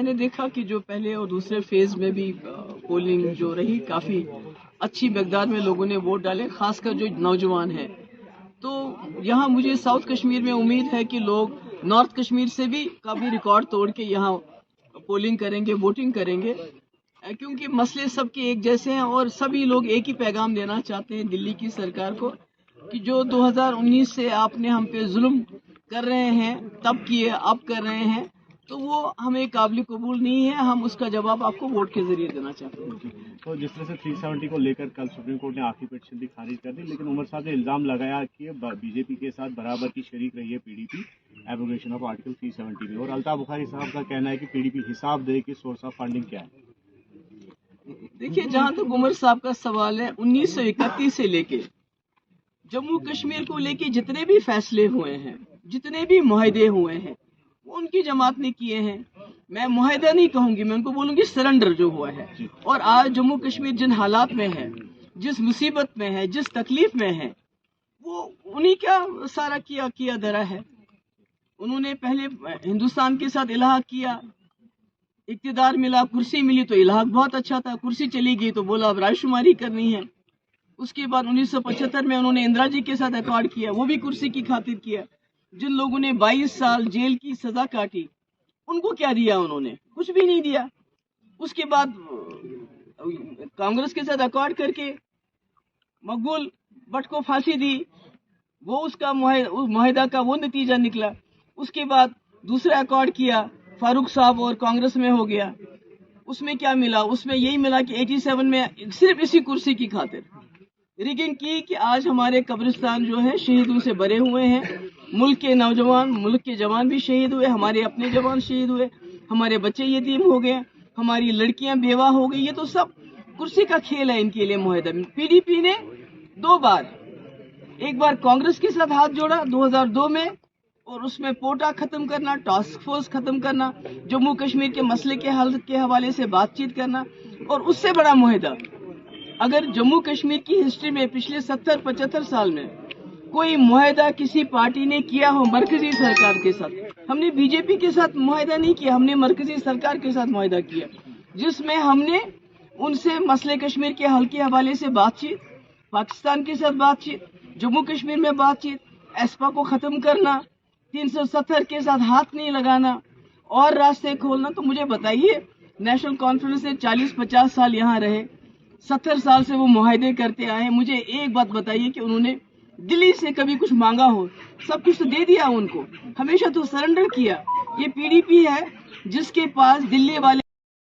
मैंने देखा कि जो पहले और दूसरे फेज में भी पोलिंग जो रही काफी अच्छी मिकदार में लोगों ने वोट डाले, खासकर जो नौजवान हैं। तो यहाँ मुझे साउथ कश्मीर में उम्मीद है कि लोग नॉर्थ कश्मीर से भी काफी रिकॉर्ड तोड़ के यहाँ पोलिंग करेंगे, वोटिंग करेंगे, क्योंकि मसले सबके एक जैसे हैं और सभी लोग एक ही पैगाम देना चाहते हैं दिल्ली की सरकार को कि जो 2019 से आपने हम पे जुल्म कर रहे हैं, तब किए, अब कर रहे हैं, तो वो हमें काबिल कबूल नहीं है। हम उसका जवाब आपको वोट के जरिए देना चाहते हैं। तो जिस तरह से 370 को लेकर कल सुप्रीम कोर्ट ने आखिरी पिटीशन खारिज कर दी, लेकिन उमर साहब ने इल्जाम लगाया कि बीजेपी के साथ बराबर की शरीक रही है पीडीपी एब्रोगेशन ऑफ आर्टिकल 370 में, और अल्ताफ बुखारी साहब का कहना है कि पीडीपी हिसाब दे कि सोर्स ऑफ फंडिंग क्या है। देखिए, जहां तक उमर साहब का सवाल है, 1931 से लेके जम्मू कश्मीर को लेके जितने भी फैसले हुए हैं, जितने भी मुआहदे हुए हैं, वो उनकी जमात ने किए हैं। मैं मुआहदा नहीं कहूंगी, मैं उनको बोलूंगी सरेंडर जो हुआ है। और आज जम्मू कश्मीर जिन हालात में है, जिस मुसीबत में है, जिस तकलीफ में है, वो उन्हीं का सारा किया धरा है। उन्होंने पहले हिंदुस्तान के साथ इलाहा किया, इक्तिदार मिला, कुर्सी मिली तो इलाहा बहुत अच्छा था, कुर्सी चली गई तो बोला अब रायशुमारी करनी है। उसके बाद 1975 में उन्होंने इंदिरा जी के साथ अकॉर्ड किया, वो भी कुर्सी की खातिर किया। जिन लोगों ने 22 साल जेल की सजा काटी, उनको क्या दिया? उन्होंने कुछ भी नहीं दिया। उसके बाद कांग्रेस के साथ अकॉर्ड करके मकबूल भट्ट को फांसी दी, वो उसका मुआहदा का वो नतीजा निकला। उसके बाद दूसरा अकॉर्ड किया, फारूक साहब और कांग्रेस में हो गया। उसमें क्या मिला? उसमें यही मिला कि 87 में सिर्फ इसी कुर्सी की खातिर रिगिंग की कि आज हमारे कब्रिस्तान जो है शहीदों से भरे हुए हैं। मुल्क के नौजवान, मुल्क के जवान भी शहीद हुए, हमारे अपने जवान शहीद हुए, हमारे बच्चे यतीम हो गए, हमारी लड़कियां बेवा हो गई। ये तो सब कुर्सी का खेल है इनके लिए मुआहदा में। पीडीपी ने 2 बार, एक बार कांग्रेस के साथ हाथ जोड़ा 2002 में, और उसमें पोटा खत्म करना, टास्क फोर्स खत्म करना, जम्मू कश्मीर के मसले के हल के हवाले से बातचीत करना, और उससे बड़ा मुआहदा अगर जम्मू कश्मीर की हिस्ट्री में पिछले 70-75 साल में कोई मुआहदा किसी पार्टी ने किया हो मरकजी सरकार के साथ, हमने बीजेपी के साथ मुआहदा नहीं किया, हमने मरकजी सरकार के साथ मुआहदा किया, जिसमें हमने उनसे मसले कश्मीर के हल के हवाले से बातचीत, पाकिस्तान के साथ बातचीत, जम्मू कश्मीर में बातचीत, एस्पा को खत्म करना, 370 के साथ हाथ नहीं लगाना और रास्ते खोलना। तो मुझे बताइए, नेशनल कॉन्फ्रेंस से 40-50 साल यहाँ रहे, 70 साल से वो मुआहदे करते आए हैं। मुझे एक बात बताइए कि उन्होंने दिल्ली से कभी कुछ मांगा हो? सब कुछ तो दे दिया उनको, हमेशा तो सरेंडर किया। ये पीडीपी है जिसके पास दिल्ली वाले